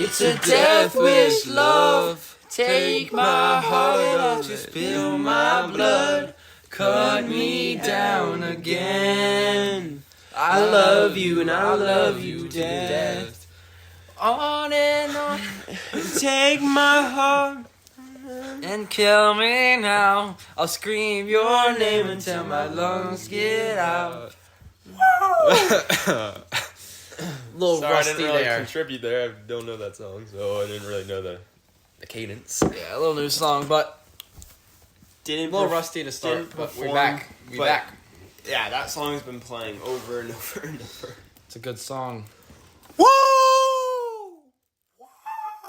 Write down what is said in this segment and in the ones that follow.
It's a death wish, love. Take my heart out, just spill my blood. Cut me down again. I love you and I love you to death. On and on. Take my heart and kill me now. I'll scream your name until my lungs get out. Little Sorry, rusty I didn't really there. contribute there. I don't know that song, so I didn't really know the cadence. Yeah, a little new song, but a little rusty to start. But we're back. We're back. Yeah, that song has been playing over and over and over. It's a good song. Woo!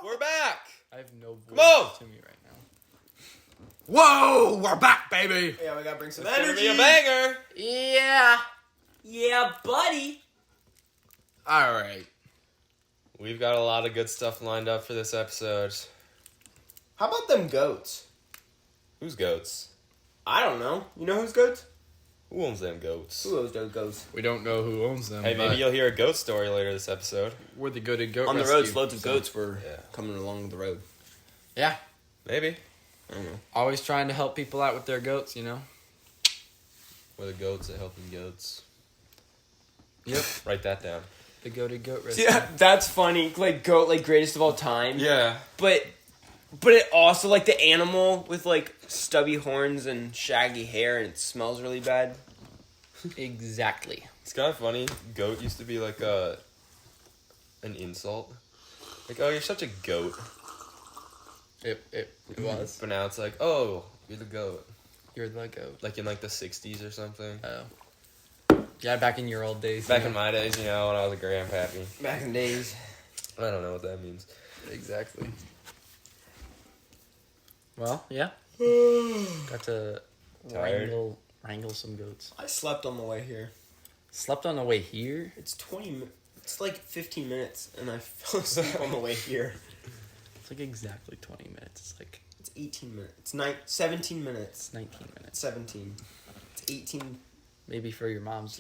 We're back. I have no voice on! to me right now. Whoa! We're back, baby. Yeah, we gotta bring some It's gonna energy. be a banger. Yeah. Yeah, buddy. All right. We've got a lot of good stuff lined up for this episode. How about them goats? Who's goats? I don't know. You know who's goats? Who owns them goats? Who owns those goats? We don't know who owns them. Hey, maybe you'll hear a goat story later this episode. We're the goated goat On the rescue. roads, loads of goats were Yeah. coming along the road. Yeah. Maybe. I don't know. Always trying to help people out with their goats, you know? We're the goats that helping goats. Yep. Write that down. The goated goat rescue. Yeah, that's funny. Like goat, like greatest of all time. Yeah. But it also like the animal with like stubby horns and shaggy hair, and it smells really bad. Exactly. It's kind of funny. Goat used to be like an insult. Like, oh, you're such a goat. It was. But now it's like, oh, you're the goat. You're the goat. Like in like the 60s or something. Oh. Yeah, back in your old days. Back in my days, you know, when I was a grandpappy. Back in days. I don't know what that means. Exactly. Well, yeah. Got to Tired? wrangle some goats. I slept on the way here. Slept on the way here. It's It's like 15 minutes, and I fell asleep on the way here. It's like exactly 20 minutes. It's like It's 18 minutes. It's 17 minutes. it's 19 minutes. 17. It's 18. Maybe for your mom's.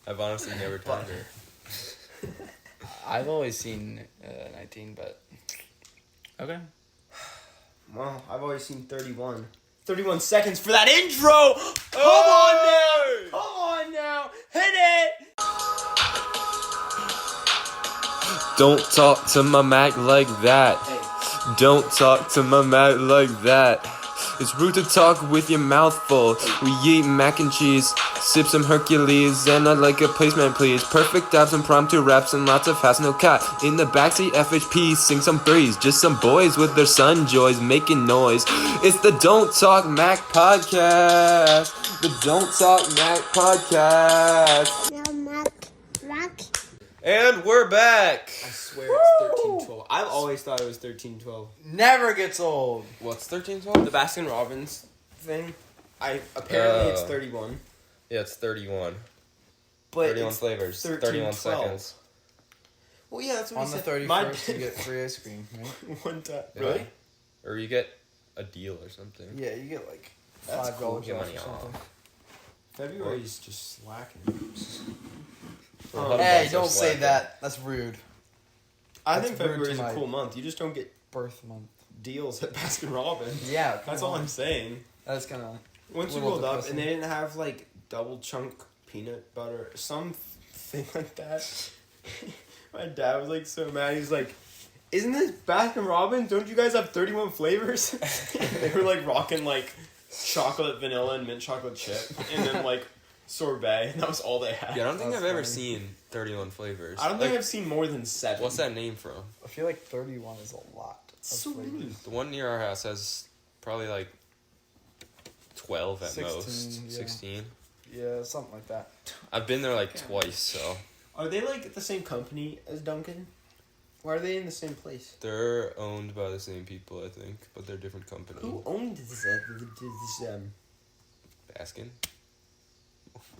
I've honestly never timed her. I've always seen 19, but okay. Wow, I've always seen 31. 31 seconds for that intro! Come on now! Hit it! Don't talk to my Mac like that. Hey. Don't talk to my Mac like that. It's rude to talk with your mouth full. We eat mac and cheese, sip some Hercules, and I'd like a placement please. Perfect apps, impromptu raps, and lots of fast no cat. In the backseat, FHP, sing some breeze. Just some boys with their sun joys making noise. It's the Don't Talk Mac podcast. The Don't Talk Mac podcast. And we're back. I swear it's 13-12. I've always thought it was 13-12. Never gets old. What's 13-12? The Baskin Robbins thing. Apparently it's Oh. 31. Yeah, it's 31. But 31 it's flavors. 13-12. 31 seconds. Well, yeah, that's what On he the said. 31st, you get free ice cream, right? One time. Yeah. Really? Or you get a deal or something. Yeah, you get like That's $5 cool. off Get or money something. off. February's just slacking. Hey, don't say that. That's rude. I That's think rude February's to a my- cool month. You just don't get Birth month. deals at Baskin Robbins. Yeah, That's all I'm saying. That's kind of. Once you Little rolled up depressing. and they didn't have like double chunk peanut butter, some thing like that. My dad was like so mad. He's like, "Isn't this Baskin Robbins? Don't you guys have 31 flavors?" They were like rocking like chocolate, vanilla, and mint chocolate chip, and then like sorbet. And that was all they had. Yeah, I don't think That's I've ever funny. seen 31 flavors. I don't think Like, I've seen more than 7. What's that name from? I feel like 31 is a lot. It's so flavors. rude. The one near our house has probably like 12 at 16, most. yeah. 16. Yeah, something like that. I've been there like twice, so Are they like the same company as Dunkin'? Why are they in the same place? they're owned by the same people, I think, but they're different company. Who owned this? Baskin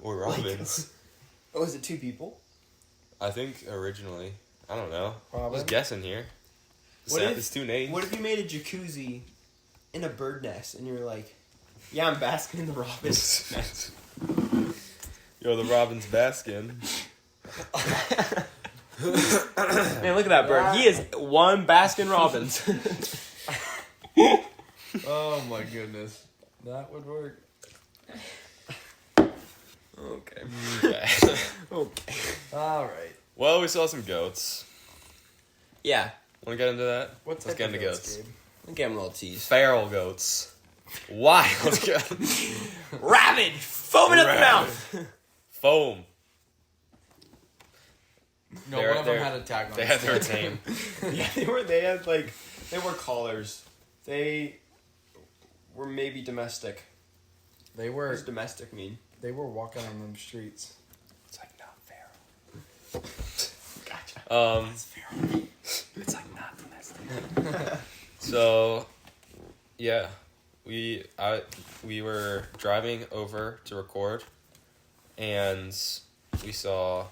or Robbins? Oh, is it 2 people? I think originally. I don't know. I was Robin? guessing here. What if- It's 2 names. What if you made a jacuzzi in a bird nest and you're like, yeah, I'm basking in the Robbins nest. Yo, the Robbins Baskin. Man, look at that bird. He is one Baskin Robbins. Oh my goodness. That would work. Okay. Okay. All right. Well, we saw some goats. Yeah. Want to get into that? What's Let's get into goats. I'll give him a little tease. Feral goats. Wild goats. Rabid! Foaming at the mouth! Foam. No, They're- one of them they're- had a tag on They it. had their tame. Yeah, they were collars. They were maybe domestic. They What does were domestic mean? walking on them streets. It's like not feral. Gotcha. It's like not domestic. So, yeah, we were driving over to record, and we saw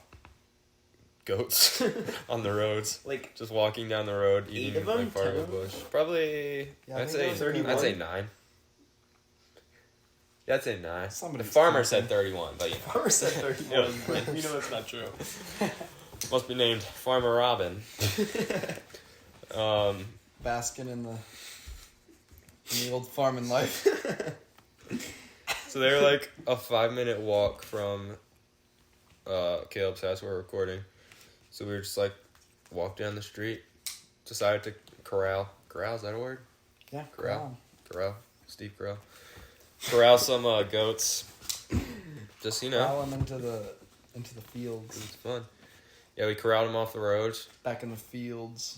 goats on the roads, Like, just walking down the road, 8 eating of them? like part of 10 a of them? bush. Probably, Yeah, I I'd think say there was 31. I'd say 9. Yeah, I'd say 9. Somebody's The farmer counting. said 31, but you know, Farmer said 31, but we know it's not true. must be named Farmer Robin. Basking in the old farming life. So they were like a 5-minute walk from Caleb's house where we're recording. So we were just like walk down the street. Decided to corral. Corral, is that a word? Yeah, Corral. Corral. Steve Corral. Corral some goats. Just, you know, Corral them into the fields. it's fun. Yeah, we corralled them off the road, Back in the fields.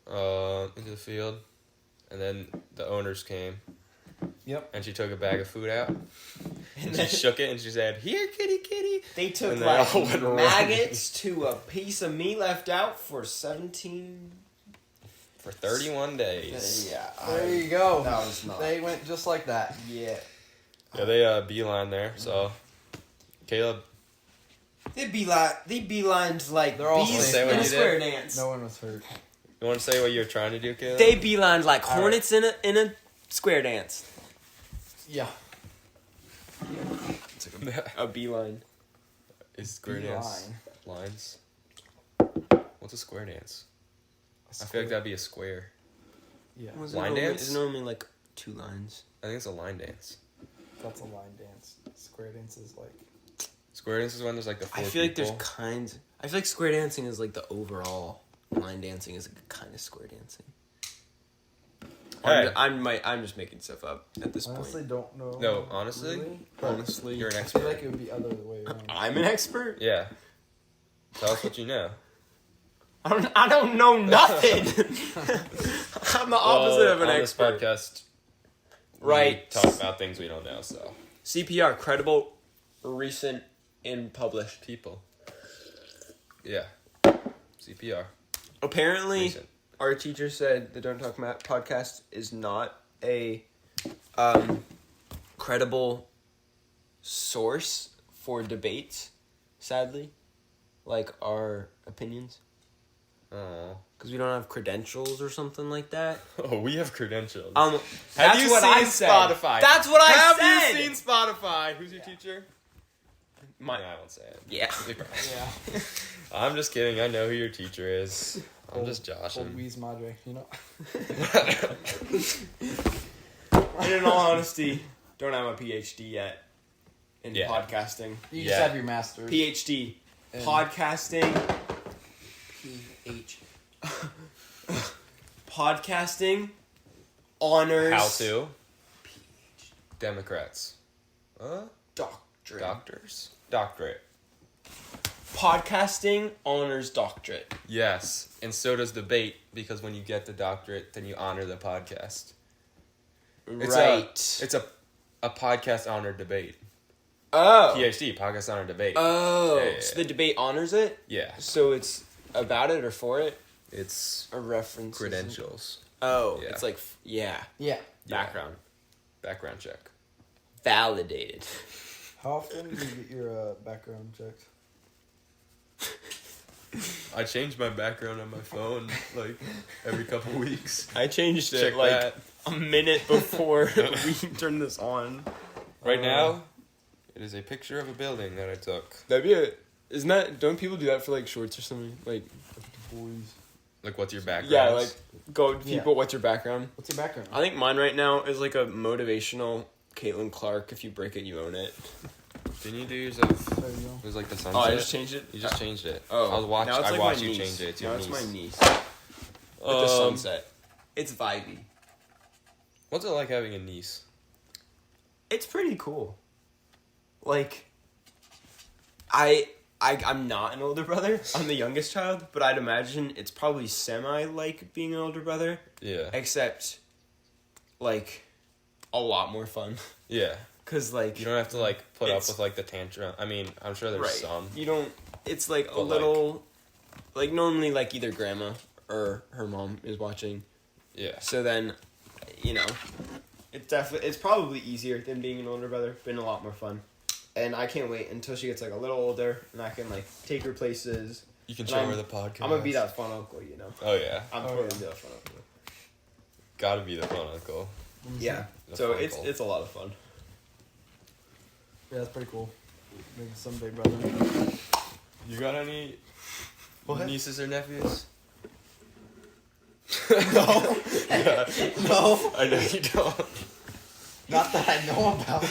into the field. And then the owners came. Yep. And she took a bag of food out. And she then- shook it and she said, "Here, kitty, kitty." They took And they like all went running. maggots to a piece of meat left out for 17. For 31 days. Yeah. There you go. That was not. They went just like that. Yeah. Yeah, they beeline there. So, Caleb, They beelined like They're all bees Say what in a you square did. dance. No one was hurt. you want to say what you're trying to do, Caleb? They beelined like All right. hornets in a square dance. Yeah. A beeline. Is square dance Beeline. lines? What's a square dance? I feel like that'd be a square. Yeah. Line dance? It's normally like 2 lines. I think it's a line dance. That's a line dance. Square dance is like. Square dance is when there's like the 4 I feel like people. there's kinds. I feel like square dancing is like the overall. Line dancing is like kind of square dancing. Hey. I'm just making stuff up at this Honestly, point. don't know. No, honestly? Really? Honestly, You're an I feel expert. like it would be other way around. I'm an expert. Yeah. Tell us what you know. I don't know nothing. I'm the opposite of an on expert. this podcast, Right. we talk about things we don't know, so. CPR, credible, recent, and published. People. Yeah. CPR. Apparently, Recent. our teacher said the Don't Talk Math podcast is not a credible source for debates, sadly. Like our opinions. Oh. Because we don't have credentials or something like that. Oh, we have credentials. That's Have you what seen I said. Spotify? That's what I Have said. you seen Spotify? Who's your teacher? My- No, I won't say it. Yeah. Yeah. I'm just kidding. I know who your teacher is. I'm just Old joshing. Weez Madre, you know? And in all honesty, don't have a PhD yet in Yeah. podcasting. You Yeah. just have your master's. PhD. And- Podcasting. Podcasting. Honors. How to? Democrats. Doctorate. Doctors? Doctorate. Podcasting honors doctorate. Yes. And so does debate, because when you get the doctorate, then you honor the podcast. It's Right. a podcast honor debate. Oh. PhD, podcast honor debate. Oh. Yeah. So the debate honors it? Yeah. So it's about it or for it? It's A reference. credentials. Oh. Yeah. It's like, yeah. Yeah. Yeah. Background. Background check. Validated. How often do you get your background checked? I change my background on my phone like every couple weeks. I changed it Check like that. a minute before we turned this on. Right now, it is a picture of a building that I took. That'd be it. Isn't that? Don't people do that for like shorts or something? Like, Boys. Like, what's your background? Yeah, like, go to people, what's your background? What's your background? I think mine right now is like a motivational Caitlin Clark. If you break it, you own it. Didn't you do yours of... There you go. It was like the sunset? Oh, I just changed it? You just changed it. Oh. I was watching. Now it's I like watched my you niece. change it. It's Now your it's niece. my niece. With the sunset. It's vibey. What's it like having a niece? It's pretty cool. Like, I'm not an older brother. I'm the youngest child, but I'd imagine it's probably semi like being an older brother. Yeah. Except, like, a lot more fun. Yeah. Cause like You don't have to like put up with like the tantrum. I mean, I'm sure there's some. You don't. It's like a But, little, like normally like either grandma or her mom is watching. Yeah. So then, you know, it's probably easier than being an older brother. Been a lot more fun, and I can't wait until she gets like a little older and I can like take her places. You can And show her the podcast. I'm gonna be that fun uncle, you know. Oh yeah. I'm totally gonna be that fun uncle. Gotta be the fun uncle. Yeah. The So fun it's uncle. a lot of fun. Yeah, that's pretty cool. Maybe someday, brother. You got any nieces or nephews? No. No. I know you don't. Not that I know about.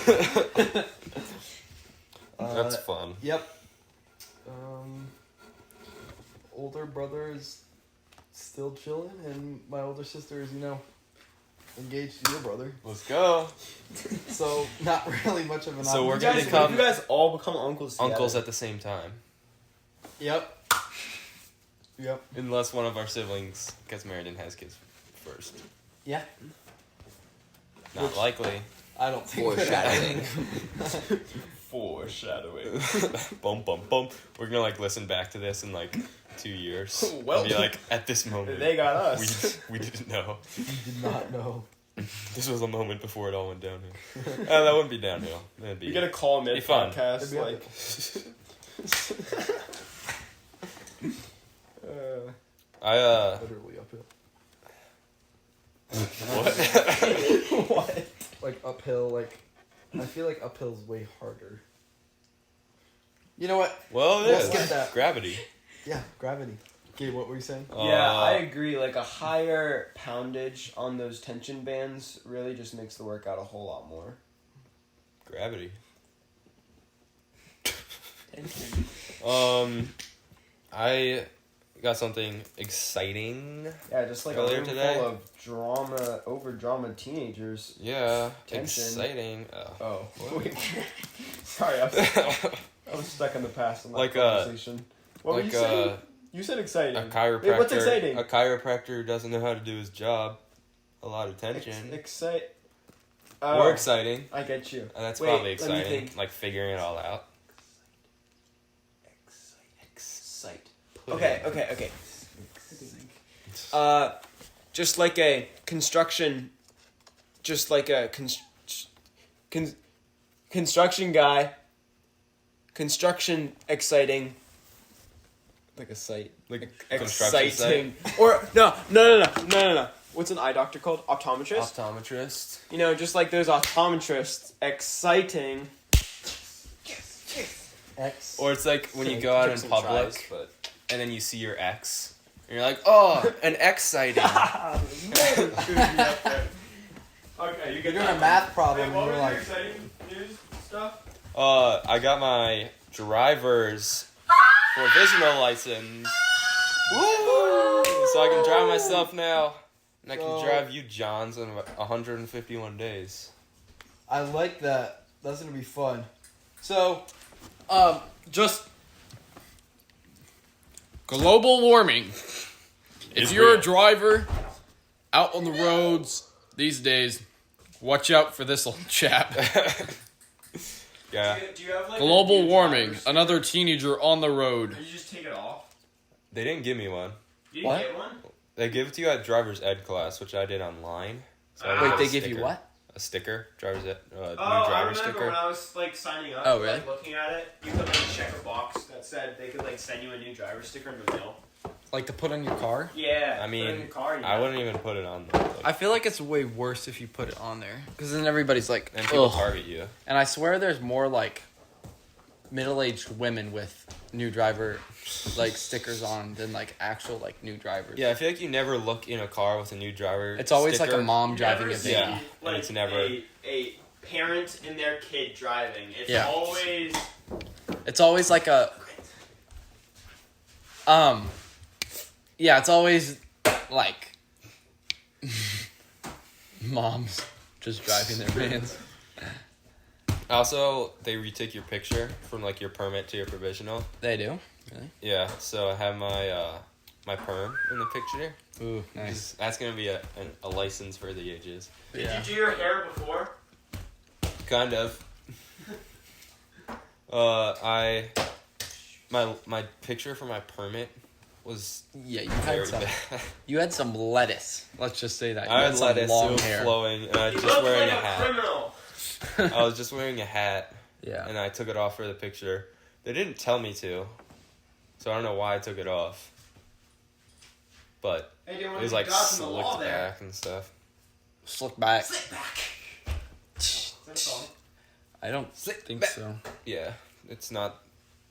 That's fun. Yep. Older brother is still chilling, and my older sister is, engaged to your brother. Let's go. So not really much of an. So we're You gonna guys, become you guys all become uncles. uncles together. at the same time, Yep. Yep. unless one of our siblings gets married and has kids first. Yeah. Not likely. I don't think. Foreshadowing. Foreshadowing. Bum bum bum. We're gonna like listen back to this in like 2 years. Well. And be like, at this moment, They got us. we didn't know. You did not know. This was a moment before it all went downhill. That wouldn't be downhill. That'd be. You get a call mid Be fun. podcast, It'd be like. Literally uphill. What? What? Like uphill, I feel like uphill's way harder. You know what? Well, it Let's is. get that. Gravity. Yeah, gravity. Gabe, what were you saying? Yeah, I agree. Like a higher poundage on those tension bands really just makes the workout a whole lot more. Gravity. Tension. I got something exciting. Yeah, just like Earlier a room today? full of over drama teenagers. Yeah, Tension. exciting. Oh, wait. Sorry, I was stuck in the past in that Like, conversation. What were you saying? You said exciting. A chiropractor. Wait, what's exciting? A chiropractor who doesn't know how to do his job. A lot of tension. Or exciting. I get you. And that's Wait, probably let me exciting. think. Like figuring it all out. Excite. Okay. Just like a construction, construction guy. Construction exciting. Like a site. Like construction Exciting. Or no. What's an eye doctor called? Optometrist? Optometrist. You know, just like those optometrists. Exciting. X. Or it's like when you go out in Some public tries, but and then you see your ex. And you're like, oh, an exciting. Okay, You're doing a math problem, and you're like, exciting news stuff? I got my driver's provisional license. Woo! So I can drive myself now. And I can So- drive you, Johns, in 151 days. I like that. That's gonna be fun. So, just global warming. If It's you're real. a driver out on the roads these days, watch out for this old chap. Yeah. Do you have like Global warming. Another teenager on the road. You just take it off? They didn't give me one. You What? get one? They give it to you at driver's ed class, which I did online. So I Wait, didn't have they a give you sticker. what? A sticker, driver's ed, new I driver remember sticker. when I was like signing up, Oh, like, really? looking at it, you could like check a box that said they could like send you a new driver sticker in the mail. like to put on your car. Yeah. I put it in mean, your car, and you I know. wouldn't even put it on. Like, I feel like it's way worse if you put it on there, because then everybody's like, and people ugh. target you. And I swear there's more like middle-aged women with new driver like stickers on than like actual like new drivers. Yeah, I feel like you never look in a car with a new driver. It's always sticker. like a mom driving Never a see, baby. Yeah, and it's never- a parent and their kid driving. It's Yeah. always It's always like a yeah, it's always like moms just driving their vans. Also, they retake your picture from like your permit to your provisional. They do? Really? Yeah, so I have my my perm in the picture. Ooh, nice. That's gonna be a license for the ages. Did you do your hair before? Kind of. My picture for my permit was Yeah, very bad. you had some lettuce. Let's just say that. You I had some lettuce, long it was hair. flowing, and I was You just look wearing like a hat. criminal. I was just wearing a hat, Yeah. and I took it off for the picture. They didn't tell me to, so I don't know why I took it off. But Hey, it was like slicked back and stuff. Slick back. Slick back. Is that a song? I don't Slick think back. so. Yeah, it's not.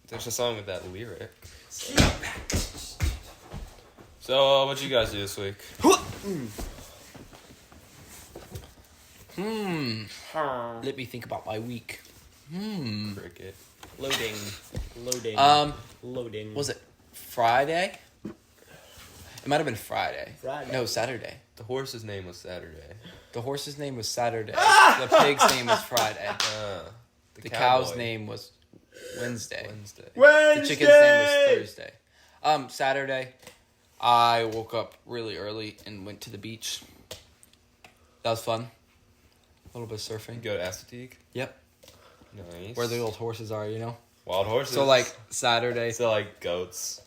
There's a song with that lyric. So, what'd you guys do this week? Let me think about my week. Cricket. Loading. Loading. Was it Friday? It might have been Friday. Friday. No, Saturday. The horse's name was Saturday. The horse's name was Saturday. The pig's name was Friday. The cow's cowboy. name was Wednesday. Wednesday. The chicken's name was Thursday. Saturday, I woke up really early and went to the beach. That was fun. A little bit of surfing. Go to Assateague. Yep. Nice. Where the old horses are, you know? Wild horses. So, like, Saturday. So like goats.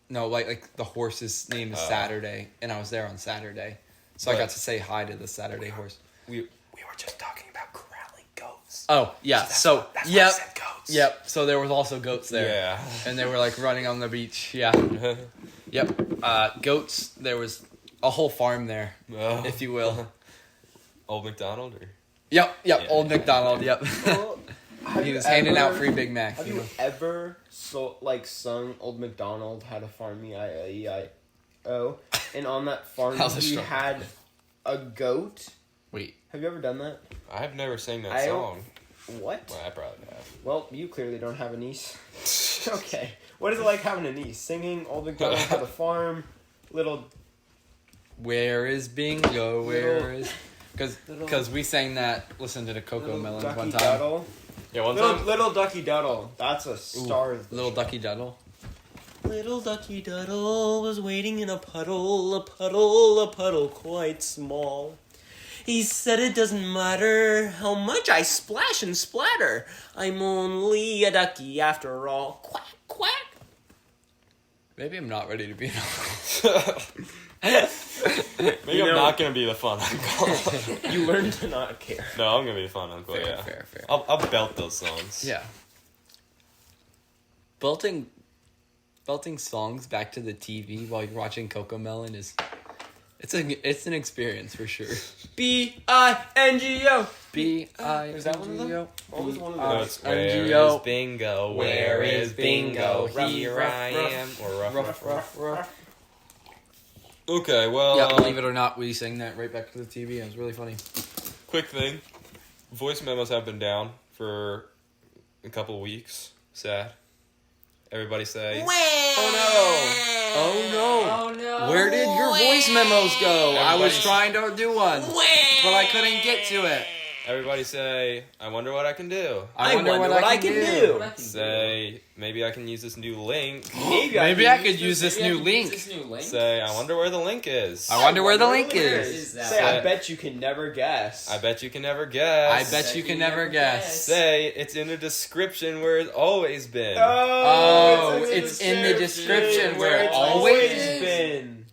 No, like the horse's name is Saturday, and I was there on Saturday. So I But- got to say hi to the Saturday horse. We were just talking about corralling goats. Oh, yeah. That's So, why I yep. said goats. Yep. So there was also goats there. Yeah. And they were, like, running on the beach. Yeah. Yep. Goats. There was a whole farm there, if you will. Old McDonald or? Yep. Yeah. Old McDonald. Yep. He was handing out free Big Macs. Have you you know? ever sung Old MacDonald had a farm, E-I-E-I-O, and on that farm How's the he struggle? had a goat? Wait. Have you ever done that? I've never sang that I don't- song. What? Well, I probably have. Well, you clearly don't have a niece. Okay. What is it like having a niece? Singing Old MacDonald had a farm, little... Where is Bingo? Where Little- is... Because we sang that, listened to the Cocoa little Melons Ducky one time. Duddle. Yeah, one Little, time. little Ducky Duddle. That's a star of the Little show. Ducky Duddle. Little Ducky Duddle was waiting in a puddle quite small. He said it doesn't matter how much I splash and splatter. I'm only a ducky after all. Quack, quack. Maybe I'm not ready to be an uncle. Maybe I'm not gonna be the fun uncle. You learn to not care. No, I'm gonna be the fun uncle. Fair, Yeah. fair. I'll belt those songs. Yeah. Belting songs back to the TV while you're watching Cocoa Melon it's an experience for sure. B-I-N-G-O. B-I-N-G-O. Is that one of them? What was one of No, those? it's where NGO. is bingo? Where is bingo? Here I am. Or rough. Rough. Okay, well, Yeah, believe it or not, we sang that right back to the TV. It was really funny. quick thing. Voice memos have been down for a couple weeks. Sad. Everybody say, Oh no! Where did your voice memos go? I was trying to do one, but I couldn't get to it. everybody say, I wonder what I can do. I wonder what I can do. Say, maybe I can use this new link. Maybe I could use this new link. Say, I wonder where the link is. I wonder where the link is. Say, I bet you can never guess. I bet you can never guess. I bet you can never guess. Say, it's in the description where it's always been. Oh, it's in the description where it always is. been.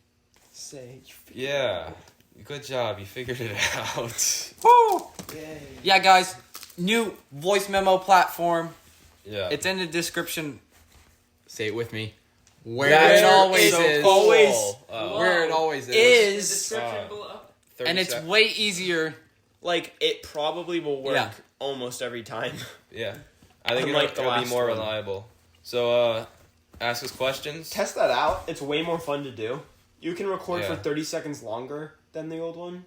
Say, Yeah. Good job. You figured it out. Woo! Yeah, guys, new voice memo platform. Yeah. It's in the description. Say it with me. Where That's it always so is. cool. Always Where it always is. is. And it's way easier. Like, it probably will work Yeah. almost every time. Yeah. I think Unlike the it'll be last more one. reliable. So, ask us questions. Test that out. It's way more fun to do. You can record for Yeah. 30 seconds longer than the old one.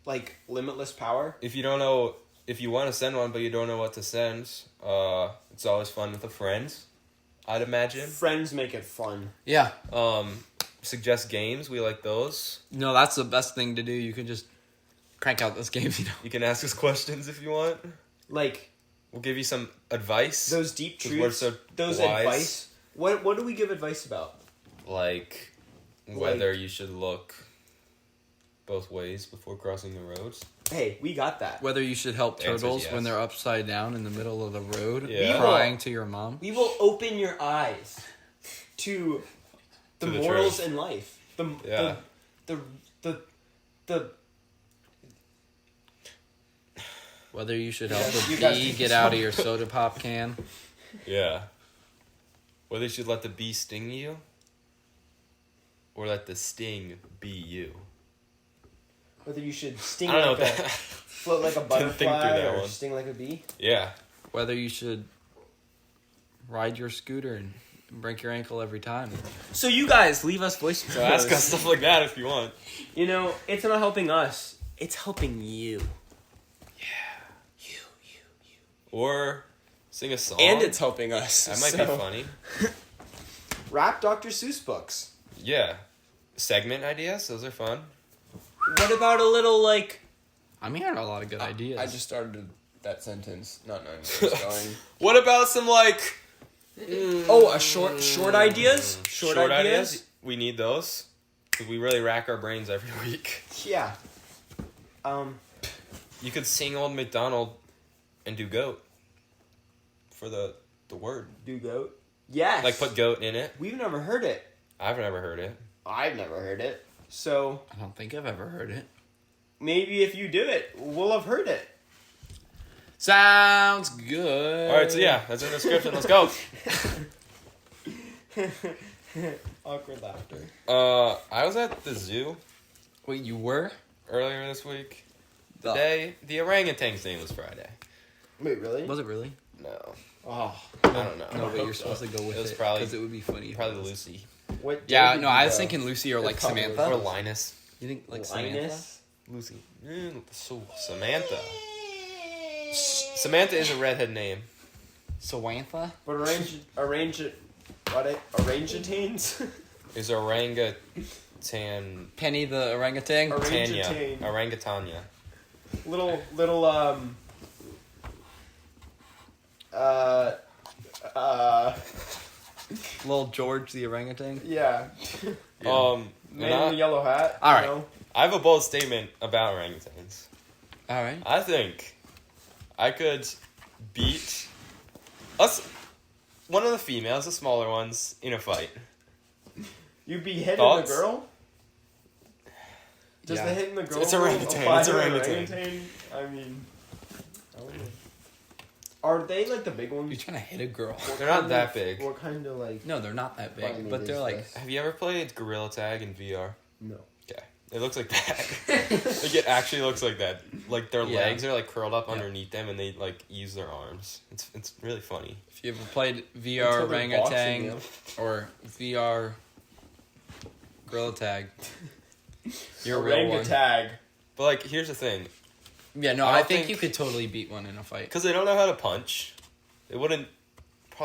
Like, limitless power. If you don't know, if you want to send one but you don't know what to send, it's always fun with a friend, I'd imagine. Friends make it fun. Yeah. Suggest games. We like those. No, that's the best thing to do. You can just crank out those games, you know. You can ask us questions if you want. Like, We'll give you some advice. those deep 'Cause we're truths. so Those wise. advice. What do we give advice about? Like whether you should look both ways before crossing the roads. Hey, we got that. Whether you should help The answer's turtles yes. when they're upside down in the middle of the road, Yeah. crying to your mom. We will open your eyes to the To the morals truth. in life. Yeah. The Whether you should help Yes, a you guys bee think get so. out of your soda pop can. Yeah. Whether you should let the bee sting you or let the sting be you. whether you should sting I don't know like what a that... float like a Didn't think through butterfly that or one. sting like a bee. Yeah. Whether you should ride your scooter and break your ankle every time. So you guys leave us voice So ask us stuff like that if you want. You know, it's not helping us. It's helping you. Or sing a song. And it's helping us. That might so. be funny. Rap Dr. Seuss books. Yeah. Segment ideas, those are fun. What about a little, like... I'm hearing a lot of good ideas. I just started that sentence, not knowing where it's going. What about some like Oh, a short ideas? Short ideas? We need those. 'Cause we really rack our brains every week. Yeah. You could sing Old MacDonald and do goat for the word. Do goat? Yes. Like put goat in it. We've never heard it. I've never heard it. I've never heard it. So I don't think I've ever heard it. maybe if you do it, we'll have heard it. Sounds good. All right, so yeah, that's in the description. Let's go. Awkward laughter. I was at the zoo Wait, you were? earlier this week. The orangutan's name was Friday. Wait, really? Was it really? No, Oh. I don't know. No, but you're supposed to go with It was it. probably- Because it would be funny. if it Probably was. Lucy What? day Yeah, did no, you I was go? thinking Lucy or like It's probably Samantha. or Linus. You think like Samantha? Linus? Lucy. So Samantha. Samantha is a redhead name. Samantha? But orangutans? Is orangutan Penny the orangutan? Tanya. Orangutan. Orangutania. little Little George the orangutan? yeah. Man Man in the yellow hat. All you right. know? I have a bold statement about orangutans. Alright. I think I could beat us, one of the females, the smaller ones, in a fight. You'd be hitting Thoughts? the girl? Does Yeah. the hitting the girl It's rule orangutan, apply it's to orangutan. orangutan? I mean, I don't know. Are they like the big ones? You're trying to hit a girl. What They're not kind that of- big. What kind of like? No, they're not that Funny big. But they're is like... this? Have you ever played Gorilla Tag in VR? No. Okay. It looks like that. Like it actually looks like that. Like their Yeah. legs are like curled up Yeah. underneath them and they like use their arms. It's really funny. If you ever played Until VR they're boxing orangutan or VR gorilla tag, you're a real one. Orangutag. But like here's the thing. Yeah, no, I I don't think think- you could totally beat one in a fight. Because they don't know how to punch. They probably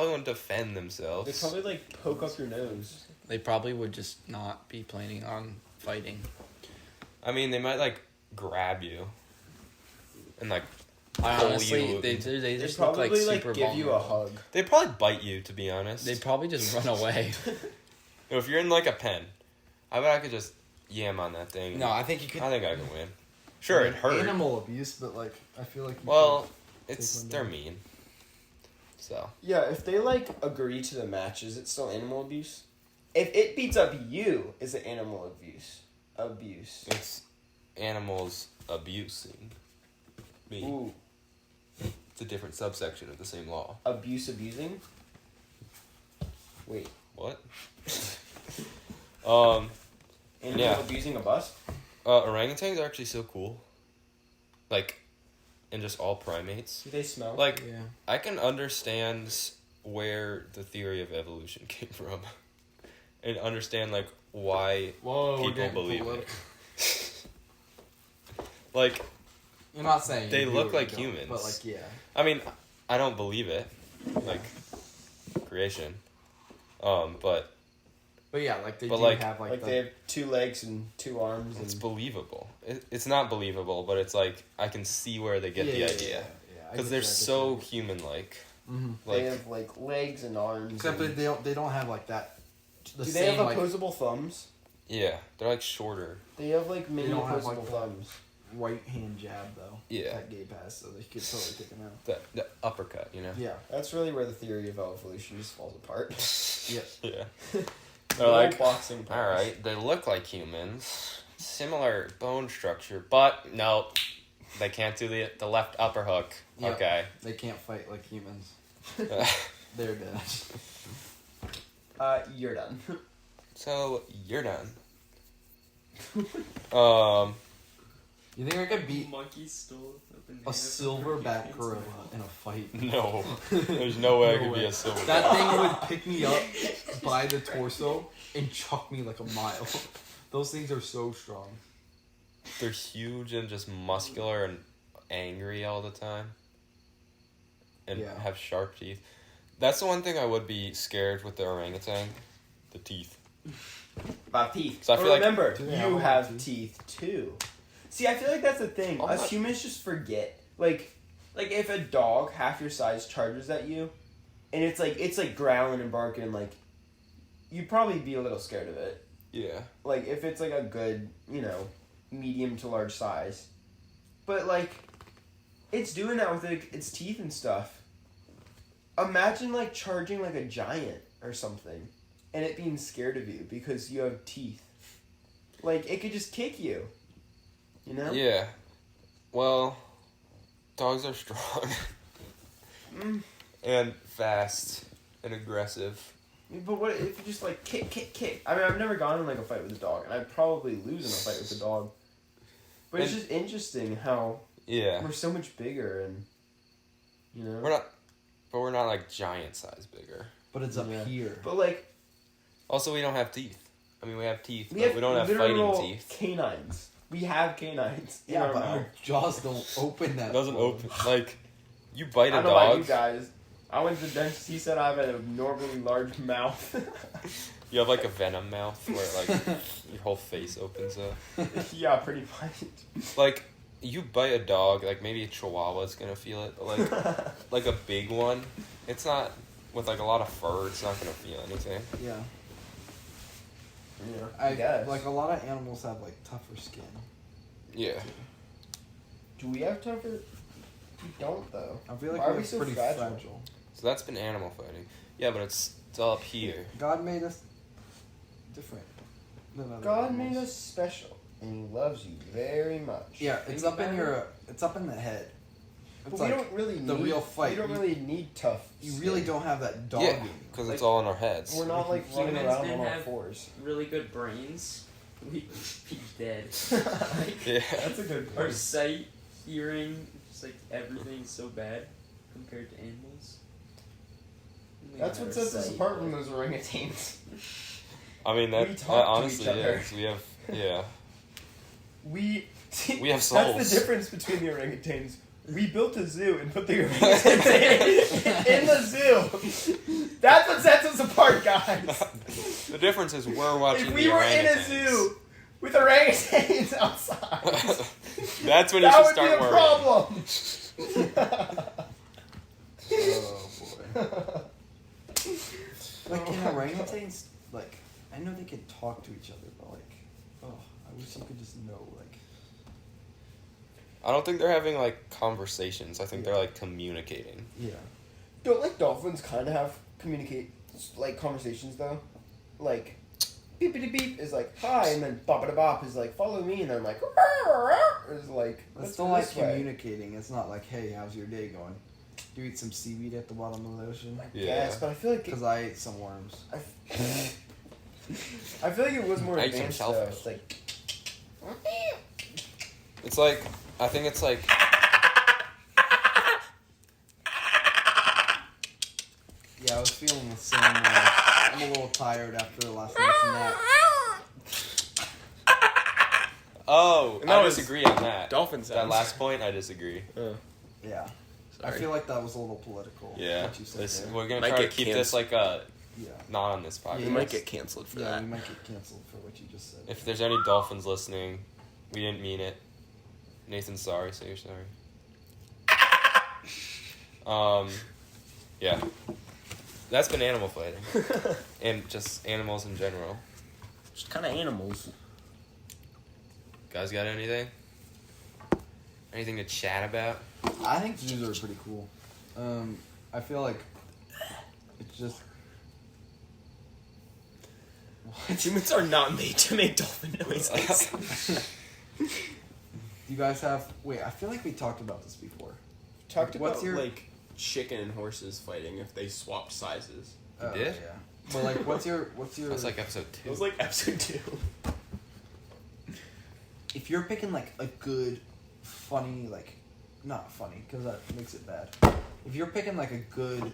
wouldn't defend They themselves. probably like poke up your nose. They probably would just not be planning on fighting. I mean, they might like grab you and like I pull honestly, you. they They just look probably like super give you a vulnerable. hug. They'd probably bite you, to be honest. They'd probably just run away. If you're in like a pen, I bet I could just yam on that thing. No, I think you could. I think I can win. Sure, it hurt. Animal abuse, but like I feel like. Well, Take one they're down. mean. So Yeah, if they like agree to the match, is it still animal abuse? If it beats up you, is it animal abuse? it's animals abusing me. Ooh, It's a different subsection of the same law. abusing? Wait, What? animal Yeah. abusing a bus? Orangutans are actually so cool. Like, and just all primates. Do they smell? Like, Yeah. I can understand where the theory of evolution came from, and understand like why Whoa, people believe it. Like, You're not saying they you do look or you like don't, humans. but like yeah. I mean, I don't believe it, like creation, but But yeah, like they But, do like- have like, Like the, they have 2 legs and 2 arms. it's And believable. It's not believable, but it's like I can see where they get the idea because they're so human-like. Mm-hmm. they Like, have like legs and arms. Except and- that they don't have like that. The do same, they have like, opposable thumbs? yeah, they're like shorter. They have like mini don't have, opposable like, thumbs. right hand jab though? Yeah. That Gabe has, so they could totally take him out. The uppercut, you know. Yeah. That's really where the theory of evolution just falls apart. Yeah. Yeah. The They're old like, boxing. all right, they look like humans, similar bone structure, but no, they can't do the left upper hook. Yep. Okay. They can't fight like humans. They're dead. You're done. So you're done. You think I could beat Monkey stole a banana. a silverback gorilla in a fight? No, there's no way I No could way. be a silver. That thing would pick me up by the torso and chuck me like a mile. Those things are so strong. They're huge and just muscular and angry all the time. And Yeah. have sharp teeth. That's the one thing I would be scared with the orangutan. The teeth. About teeth. So I But feel like- remember, Do they you have have teeth too. See, I feel like that's the thing. I'm Us not- humans just forget. Like if a dog half your size charges at you, and it's like growling and barking, like you'd probably be a little scared of it. Yeah. Like if it's like a good, medium to large size. But like it's doing that with like its teeth and stuff. Imagine like charging like a giant or something and it being scared of you because you have teeth. Like it could just kick you. You know? Yeah. Well, dogs are strong. And fast and aggressive. But what if you just like kick? I mean, I've never gone in like a fight with a dog, and I'd probably lose in a fight with a dog. But it's And- just interesting how Yeah. we're so much bigger, and We're not like giant size bigger. But it's up Yeah. here. But like Also, we don't have teeth. I mean, we have teeth, we but have we don't have literal fighting teeth. canines. We have canines. in Yeah, our but mouth. our jaws don't open that. It doesn't far. open. Like, you bite I a don't know about you dog, guys. I went to the dentist. He said I have an abnormally large mouth. you have like a venom mouth where like your whole face opens up. Yeah, pretty much. Like, you bite a dog, like maybe a chihuahua's gonna feel it, but like a big one, it's not, with like a lot of fur, it's not gonna feel anything. Yeah. Yeah, I guess. like a lot of animals have like tougher skin. Yeah. Do we have time for? We don't though. I feel like Why are we're we so pretty fragile? So that's been animal fighting. Yeah, but it's all up here. God made us different than other God animals. made us special, and He loves you very much. Yeah, it's up in your. It's up in the head. But It's we like don't really the need, real fight. We don't really need tough. you skin. really don't have that dog Yeah, in you. because it's Like, all in our heads. We're not like running Humans around didn't on all have- fours. Really good brains. We'd be dead. Yeah. That's a good Our point. sight, hearing, just like everything's so bad compared to animals. We That's had what our sets us sight, apart but- from those orangutans. I mean, We that talk to honestly each other. is. We have, yeah. We We have That's souls. the difference between the orangutans. We built a zoo and put the orangutans in the zoo. That's what sets us apart, guys. The difference is we're watching If we the were in a orangutans. zoo with orangutans outside, That's when you that should would be start a worrying. problem. Oh boy. Like can orangutans like I know they can talk to each other, but like I wish you could just know like I don't think they're having like conversations. I think they're like communicating. yeah. Don't like dolphins kind of have conversations though, like beepity beep is like hi, and then bop bop is like follow me, and then like is like It's let's still go like this way. communicating. It's not like, hey, how's your day going? Do you eat some seaweed at the bottom of the ocean? Yeah. Yes, but I feel like Because I ate some worms. I feel like it was more I ate some advanced though. shellfish. It's like It's like, I think it's like, Yeah, I was feeling the same. I'm a little tired after the last night's nap. Oh, I disagree on that. dolphin That sounds. last point, I disagree. Yeah. I Sorry. feel like that was a little political. Yeah, What you said this, there. we're gonna Might try to get keep canceled. this like Yeah. not on this podcast. Yeah, We might get canceled for Yeah, that. we might get canceled for what you just said. If there's any dolphins listening, we didn't mean it. Nathan's sorry, say you're sorry. Yeah. That's been animal fighting. And just animals in general. Just kind of animals. Guys got anything? Anything to chat about? I think zoos are pretty cool. I feel like it's just. Humans are not made to make dolphin noises. You guys have. Wait, I feel like we talked about this before. Talked What's about your- like chicken and horses fighting if they swapped sizes. Oh, did? Yeah. But like, what's your? That's like episode It 2. was like episode 2. If you're picking like a good, funny, like, not funny because that makes it bad. If you're picking like a good,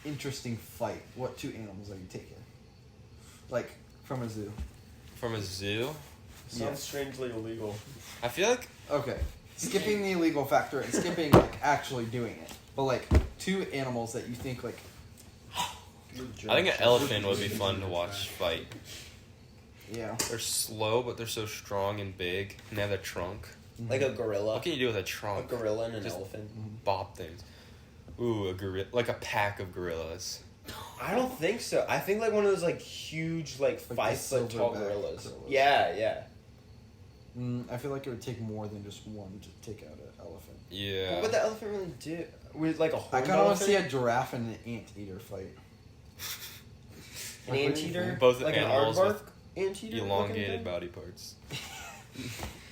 interesting fight, what 2 animals are you taking? Like from a zoo. From a zoo? Sounds strangely illegal. I feel like Okay, skipping the illegal factor and skipping like actually doing it, but like 2 animals that you think like. I think an elephant would be fun to watch fight. Yeah. They're slow, but they're so strong and big, and they have a trunk. Like a gorilla. What can you do with a A trunk? gorilla and an Just- elephant. Bop things. Ooh, a gorilla, like a pack of gorillas. I don't think so. I think like one of those like huge like the 5 foot tall silverback gorillas. gorillas. Yeah, yeah. I feel like it would take more than just one to take out an elephant. Yeah. What would the elephant really do? With like a I horned kind of want elephant? to see a giraffe and an anteater fight. An Like, what do you anteater? think? Both like animals an with aardvark anteater? elongated body parts.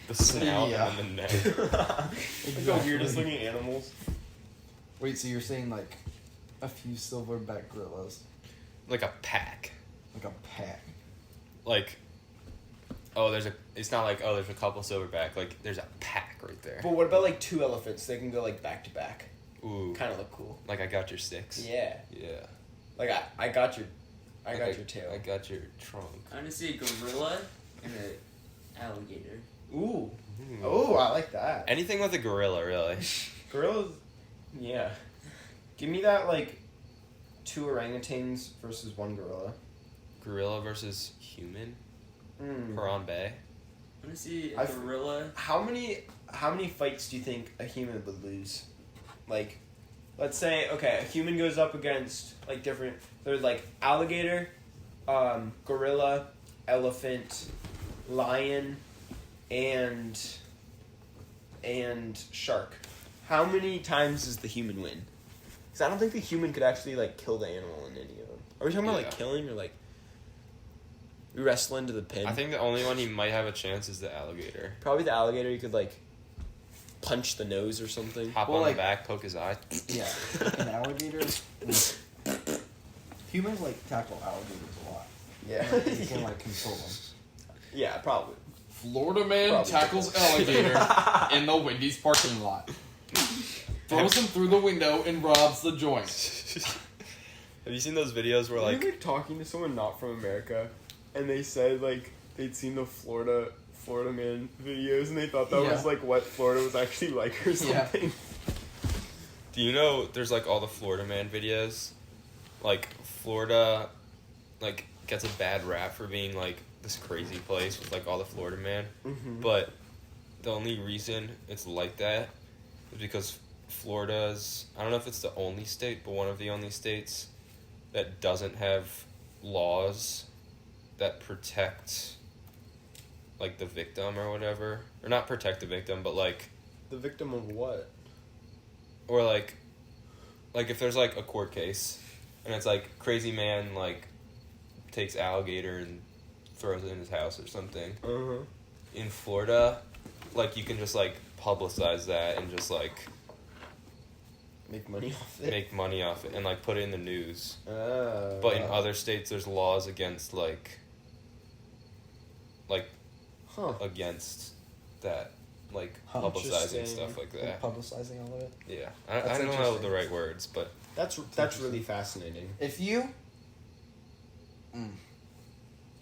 The snout Yeah. and the neck. Like the weirdest looking animals. Wait, so you're saying like a few silverback gorillas, Like a pack. like a pack? Like, it's not like, there's a couple silverback. Like, there's a pack right there. But what about like 2 elephants? They can go like back to back. Ooh. Kind of look cool. Like, I got your sticks. Yeah. Yeah. Like I got your Like, your tail. I got your trunk. I want to see a gorilla and an alligator. Ooh. Ooh. Oh, I like that. Anything with a gorilla, really. Gorillas. Yeah. Give me that like 2 orangutans versus 1 gorilla. Gorilla versus human. Mm. Harambe. I want to see a I've- gorilla. How many fights do you think a human would lose? Like, let's say a human goes up against like different. There's like alligator, gorilla, elephant, lion, and shark. How many times does the human win? Because I don't think the human could actually like kill the animal in any of them. Are we talking about like Yeah. killing or like we wrestle into the pin? I think the only one he might have a chance is the alligator. Probably the alligator. You could like punch the nose or something. Hop Well, on like- the back, poke his eye. Yeah, an alligator. Humans like tackle alligators a lot. Yeah. You can like control them. Yeah, probably. Florida man Probably. tackles alligator in the Wendy's parking lot. Throws him through the window and robs the joint. Have you seen those videos where Were like you like talking to someone not from America, and they said like they'd seen the Florida man videos, and they thought that Yeah. was like what Florida was actually like or Yeah. something. Do you know there's like all the Florida man videos? Like Florida like gets a bad rap for being like this crazy place with like all the Florida man. Mm-hmm. But the only reason it's like that is because Florida's, I don't know if it's the only state, but one of the only states that doesn't have laws that protect like the victim or whatever. Or not protect the victim, but like, The victim of what? or like if there's like a court case and it's like crazy man like takes alligator and throws it in his house or something. Uh-huh. In Florida, like you can just like publicize that and just like Make money off it. make money off it and like put it in the news. Oh. But in other states there's laws against like Huh. against that. like Huh. publicizing Interesting. stuff like that. Publicizing all of it. Yeah, That's I don't know interesting. the right words, but That's really fascinating. If you,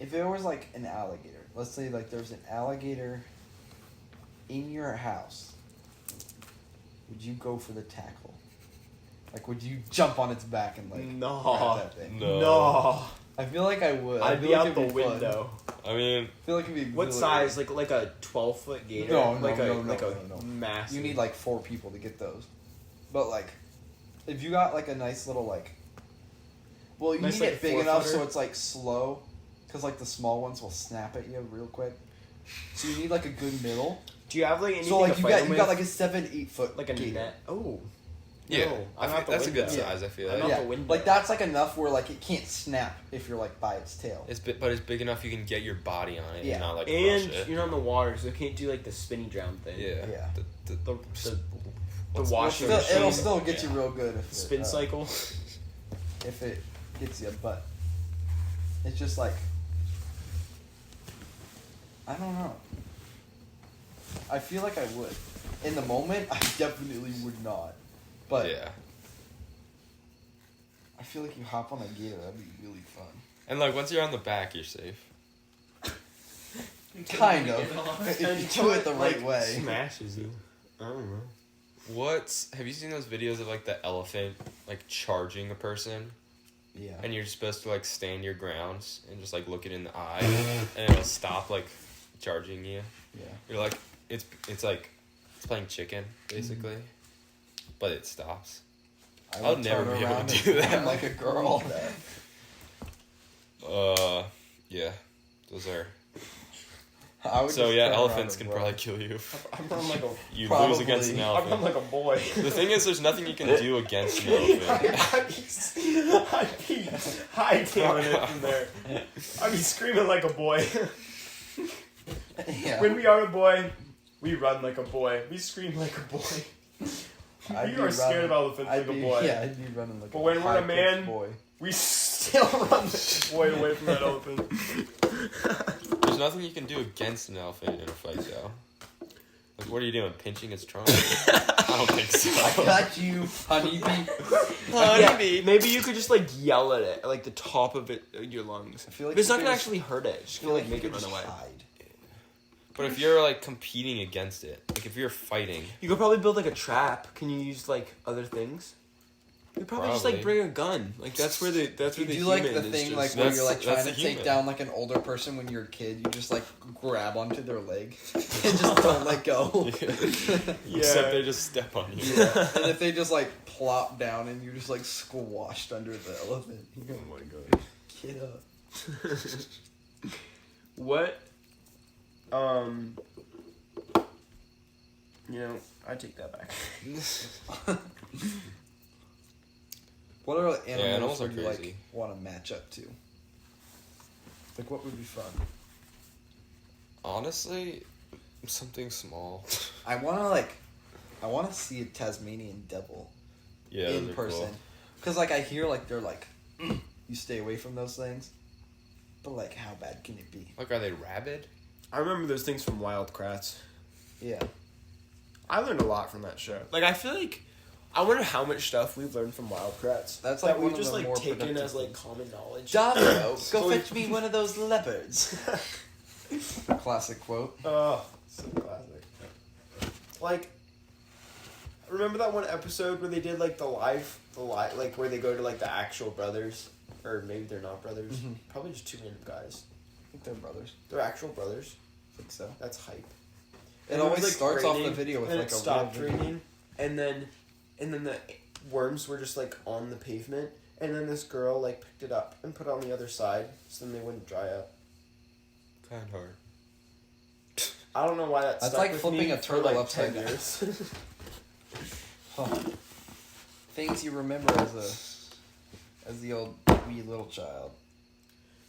if there was like an alligator, let's say like there's an alligator in your house, would you go for the tackle? Like, would you jump on its back and like No. grab that thing? No. I feel like I would. I'd feel be like out the it'd fun. window. I mean, I feel like it'd be What exhilarating. size? Like a 12-foot gator? No, like no, a no, like no, a no. massive. You need like 4 people to get those. But like, if you got like a nice little like, well, you Nice, need like, it big enough so 4-footer? it's like slow, because like the small ones will snap at you real quick. So you need like a good middle. Do you have like anything So like to you fight got them you got with? like a 7-8 foot like a gator. net? Oh. yeah, No, I I'm feel out the that's a good window. size. I feel I'm like out the window. Like that's like enough where like it can't snap if you're like by its tail. but it's big enough you can get your body on it Yeah. and not like And crush it. you're on the water, so it can't do like the spinny drown thing. Yeah. Yeah. The What's- washing It'll machine. still get you real good if Spin it, cycle. if it gets you, but it's just like I don't know. I feel like I would. In the moment, I definitely would not. But yeah. I feel like you hop on a gator, that'd be really fun. And like once you're on the back, you're safe. Kind of. If you do it the right way. Smashes you. I don't know. Have you seen those videos of like the elephant like charging a person? Yeah. And you're supposed to like stand your grounds and just like look it in the eye and it'll stop like charging you. Yeah. You're like it's like it's playing chicken basically, but it stops. I I'll would never turn be able around to and do that. run like a girl. Yeah, those are. I would So just yeah, turn around elephants and can run. probably kill you. I'm running like a. You Probably. lose against an I'm running elephant. like a boy. The thing is, there's nothing you can do against an elephant. I'd be hightailing it from there. I'd be screaming like a boy. Yeah. When we are a boy, we run like a boy. We scream like a boy. I'd We be are scared running- of elephants I'd like be, a boy. Yeah, I'd be running like But a when we're a high-pitched man- boy. We still run the boy away from that elephant. There's nothing you can do against an elephant in a fight, though. Like, what are you doing? Pinching its trunk? I don't think so. I got you, honeybee. Yeah, maybe you could just like yell at it, like the top of it, your lungs. I feel like But it's you not gonna could actually hurt it. It's just I gonna feel like make you it could run just away. hide. But if you're like competing against it, like if you're fighting, You could probably build like a trap. Can you use like other things? You could probably just like Probably. bring a gun. Like that's where the You the do like human the is thing just- like when you're like That's trying to the take human. down like an older person when you're a kid, you just like grab onto their leg and just don't let go. except they just step on you. Yeah. And if they just like plop down and you're just like squashed under the elephant, you go, oh my god, get up. What? You know, I take that back. What are animals, animals are would you crazy. like want to match up to? Like what would be fun? Honestly, something small. I want to see a Tasmanian devil Yeah, in those are person. cool. Cause like I hear like they're like, you stay away from those things. But like, how bad can it be? Like, are they rabid? I remember those things from Wild Kratts. Yeah. I learned a lot from that show. Like I feel like I wonder how much stuff we've learned from Wild Kratts. That's, that like, we've one of just the like more taken productive as like things. common knowledge. Dario, So go we- fetch me one of those leopards. Classic quote. Oh, so classic. Like, remember that one episode where they did like the live, like where they go to like the actual brothers, or maybe they're not brothers. Mhm. Probably just two random guys. I think they're brothers. They're actual brothers. I think so. That's hype. It And always was, starts off the raining, video with and like it a stopped real- raining, and then the worms were just like on the pavement, and then this girl like picked it up and put it on the other side, so then they wouldn't dry up. Kind of hard. I don't know why that That's stuck like with flipping me a for, turtle like, upside 10 down. years. Huh. Things you remember as the old wee little child.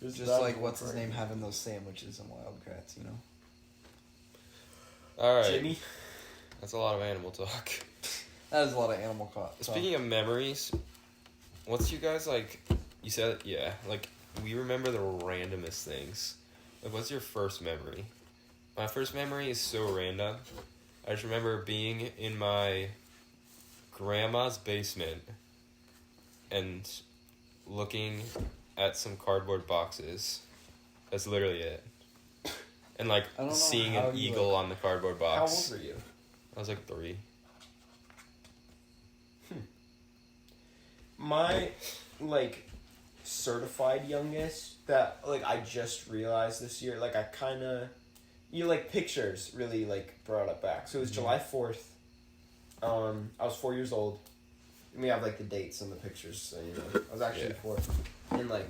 Just like what's his name having those sandwiches and Wild Kratts, you know. All right. Jimmy. That's a lot of animal talk. That is a lot of animal talk. Speaking of memories, what's you guys like? You said, yeah, like we remember the randomest things. Like, what's your first memory? My first memory is so random. I just remember being in my grandma's basement and looking at some cardboard boxes. That's literally it. And like I don't know seeing how an you, eagle on the cardboard How box. old were you? I was like 3. My, like, certified youngest that, like, I just realized this year, like, I kind of, like, pictures really, like, brought it back. So it was July 4th. I was 4 years old. And we have, like, the dates on the pictures, so, you know. I was actually 4. And, like,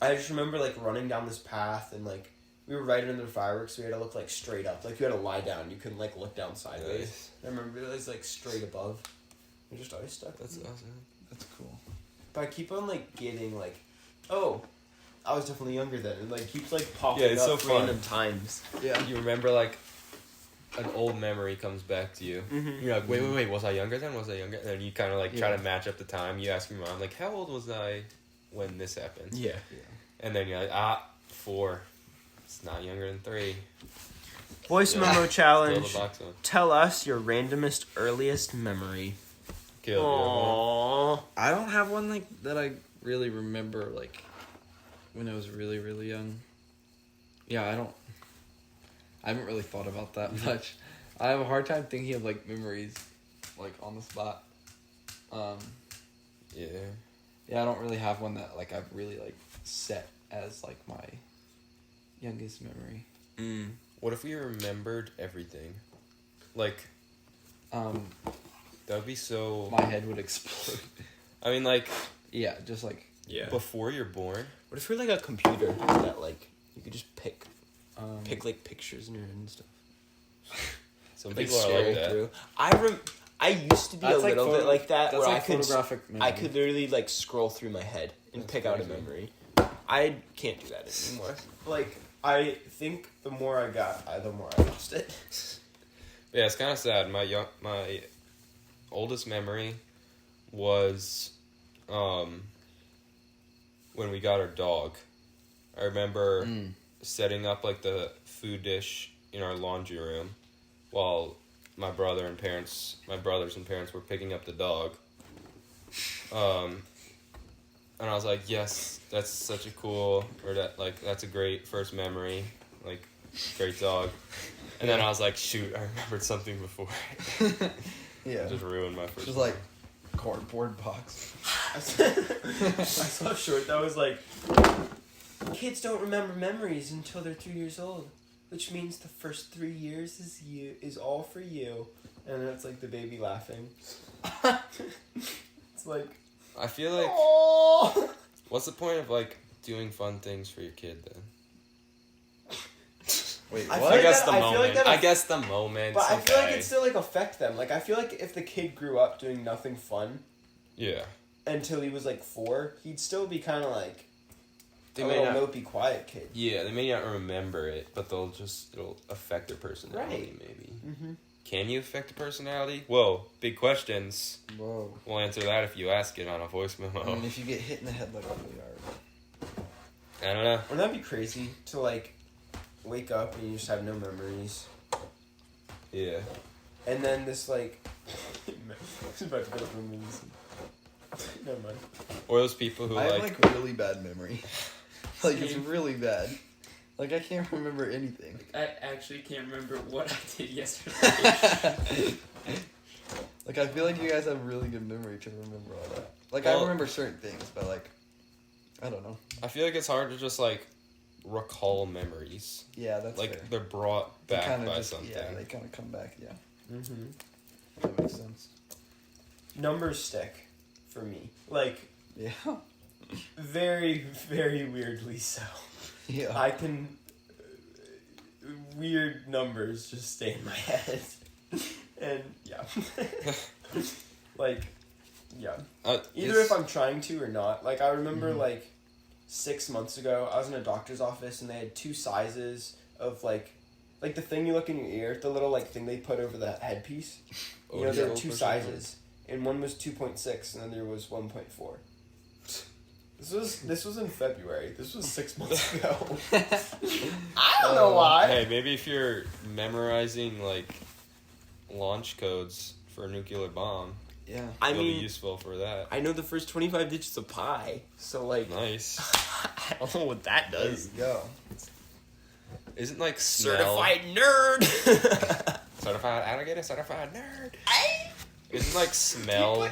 I just remember, like, running down this path and, like, we were right under the fireworks, so we had to look, like, straight up. Like, you had to lie down. You couldn't, like, look down sideways. Nice. I remember it was, like, straight above. It just always stuck. That's awesome. That's cool. But I keep on, like, getting, like, oh, I was definitely younger then. And, like, keeps, like, popping Yeah, it's up so fun. random times. Yeah. You remember like an old memory comes back to you. Mm-hmm. You're like, wait, was I younger then? Was I younger? And then you kind of like try to match up the time. You ask your mom, like, how old was I when this happened? Yeah. And then you're like, 4. It's not younger than 3. Voice Yeah. memo Fill challenge. the box on. Tell us your randomest earliest memory. Kill Aww. I don't have one like that I really remember like when I was really, really young. Yeah, I haven't really thought about that much. I have a hard time thinking of like memories like on the spot. Yeah. Yeah, I don't really have one that like I've really like set as like my youngest memory. What if we remembered everything? Like, that would be so... My head would explode. I mean, like, Yeah, just like before you're born. What if you're, like, a computer that, like, you could just pick, like, pictures in your head and stuff? Some Like, people are like scroll that. through. I used to be That's a like little bit like that, that's where like photographic memory. I could literally, like, scroll through my head and That's pick out a crazy. memory. I can't do that anymore. Like, I think the more I got, the more I lost it. Yeah, it's kind of sad. My oldest memory was when we got our dog. I remember setting up like the food dish in our laundry room while my brothers and parents were picking up the dog. And I was like, yes, that's such a cool, or that's a great first memory, like, great dog. And then I was like, shoot, I remembered something before. Yeah. Just ruined my first Just like cardboard box. I saw a short that was like, kids don't remember memories until they're 3 years old, which means the first 3 years is all for you. And then it's like the baby laughing. It's like, I feel like, oh. what's the point of, like, doing fun things for your kid, then? Wait, I what? feel I guess that- the I feel like moment. that- I guess the moment. But I feel like it still like affect them. Like I feel like if the kid grew up doing nothing fun Yeah. until he was like 4, he'd still be kind of like They a may little not. mopey, quiet kid. Yeah, they may not remember it, but it'll affect their personality, Right. maybe. Mm-hmm. Can you affect a personality? Whoa, big questions. Whoa. We'll answer that if you ask it on a voice memo. I mean, if you get hit in the head like really hard. I don't know. Wouldn't that be crazy to like wake up and you just have no memories, Yeah. and then this like this is about to go through movies. Never mind. Or those people who I have like like really bad memory. Like it's Same. really bad. Like I can't remember anything. I actually can't remember what I did yesterday. Like I feel like you guys have really good memory to remember all that. Like Well- I remember certain things, but like I don't know. I feel like it's hard to just like recall memories. Yeah, that's Like fair. they're brought They back kinda by just, something. Yeah, they kind of come back. Yeah, Mm-hmm. that makes sense. Numbers stick for me, like Yeah, very, very weirdly so. yeah. I can weird numbers just stay in my head, and yeah, like yeah. Either if I'm trying to or not. Like I remember like 6 months ago, I was in a doctor's office and they had 2 sizes of like the thing you look in your ear, the little like thing they put over the headpiece. You know, there were 2 sizes, and one was 2.6, and then there was 1.4. This was in February. This was 6 months ago. I don't know why. Hey, maybe if you're memorizing like launch codes for a nuclear bomb. Yeah. It'll be useful for that. I know the first 25 digits of pi, so like. Nice. I don't know what that does. There you go. Isn't like smell... Certified nerd. Certified alligator, certified nerd. Isn't like smell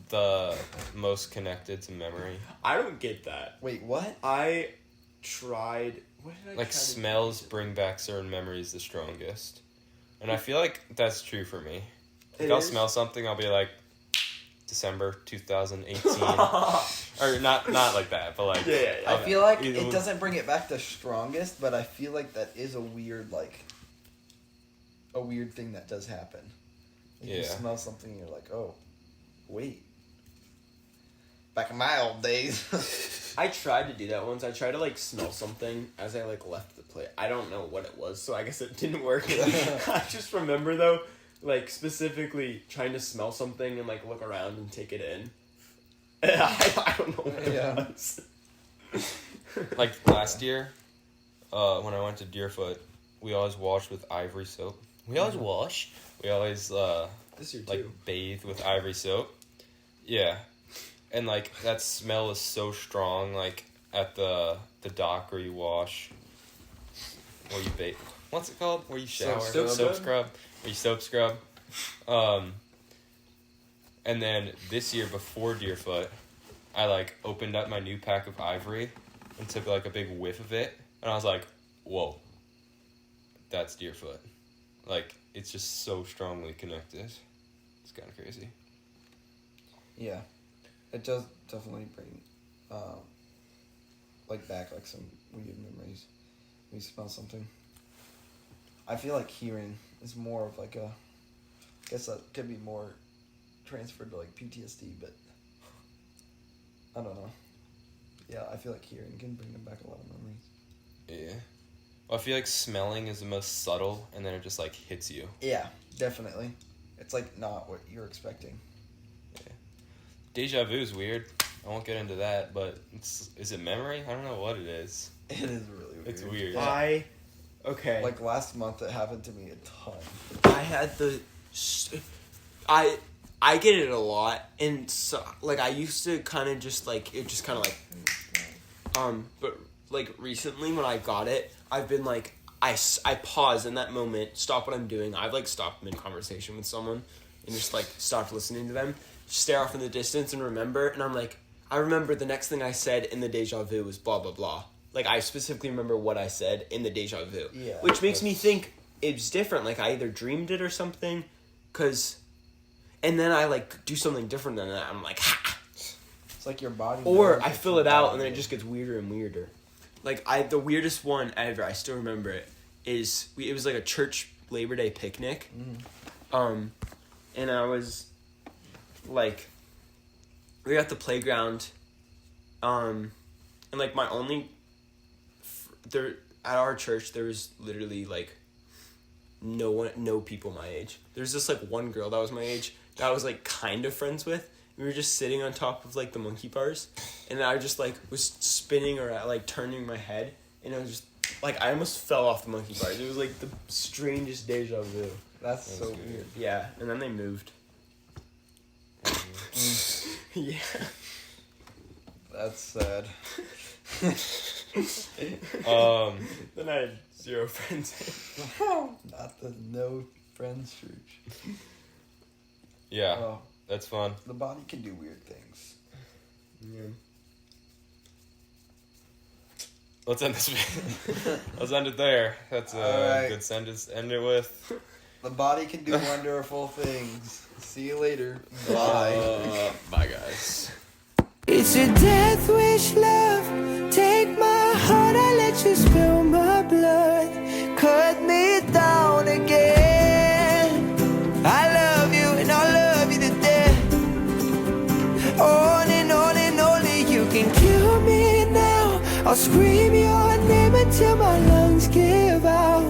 the most connected to memory? I don't get that. Wait, what? I tried. What did I Like try smells bring back certain memories the strongest. And I feel like that's true for me. If I'll smell something, I'll be like, December 2018. Or not like that, but like... Yeah. I feel like it doesn't bring it back the strongest, but I feel like that is a weird thing that does happen. Like you smell something and you're like, oh, wait. Back in my old days. I tried to do that once. I tried to like smell something as I like left the plate. I don't know what it was, so I guess it didn't work. I just remember though, like specifically trying to smell something and like look around and take it in. I don't know what it was. Like last year, when I went to Deerfoot, we always washed with ivory soap. We always wash. We always This year like too. bathe with ivory soap. Yeah. And like that smell is so strong, like at the dock where you wash, where you bathe. What's it called? Where you shower? Soap scrub. Where you soap scrub. And then this year before Deerfoot, I like opened up my new pack of ivory and took like a big whiff of it, and I was like, whoa, that's Deerfoot. Like it's just so strongly connected. It's kind of crazy. Yeah. It does definitely bring, like back like some weird memories. When you smell something. I feel like hearing is more of like a, I guess that could be more transferred to like PTSD, but I don't know. Yeah, I feel like hearing can bring back a lot of memories. Yeah. Well, I feel like smelling is the most subtle, and then it just like hits you. Yeah, definitely. It's like not what you're expecting. Deja vu is weird. I won't get into that, but is it memory? I don't know what it is. It is really weird. It's weird. Okay. Like last month, it happened to me a ton. I had I get it a lot, and so like I used to kind of just like it, just kind of like, but like recently when I got it, I've been like I pause in that moment, stop what I'm doing. I've like stopped mid conversation with someone, and just like stopped listening to them, stare off in the distance, and remember. And I'm like, I remember the next thing I said in the deja vu was blah blah blah. Like I specifically remember what I said in the deja vu, which makes me think it's different. Like I either dreamed it or something, and then I like do something different than that. I'm like, ha! It's like your body. Or I fill it out and then it just gets weirder and weirder. Like the weirdest one ever, I still remember it, is it was like a church Labor Day picnic. And I was like, we were at the playground, and like my only there at our church there was literally like no people my age. There's just like one girl that was my age that I was like kind of friends with. We were just sitting on top of like the monkey bars, and I just like was spinning or like turning my head, and I was just like I almost fell off the monkey bars. It was like the strangest deja vu. That's so weird. Yeah, and then they moved. Yeah. That's sad. Then I had 0 friends. Not the no friends church. Yeah, Oh, that's fun. the body can do weird things. Yeah. Let's end this. Let's end it there. That's a Alright. good sentence to end it with. The body can do wonderful things. See you later. Bye. Bye, guys. It's a death wish, love. Take my heart, I let you spill my blood. Cut me down again. I love you and I'll love you to death. On and only you can kill me now. I'll scream your name until my lungs give out.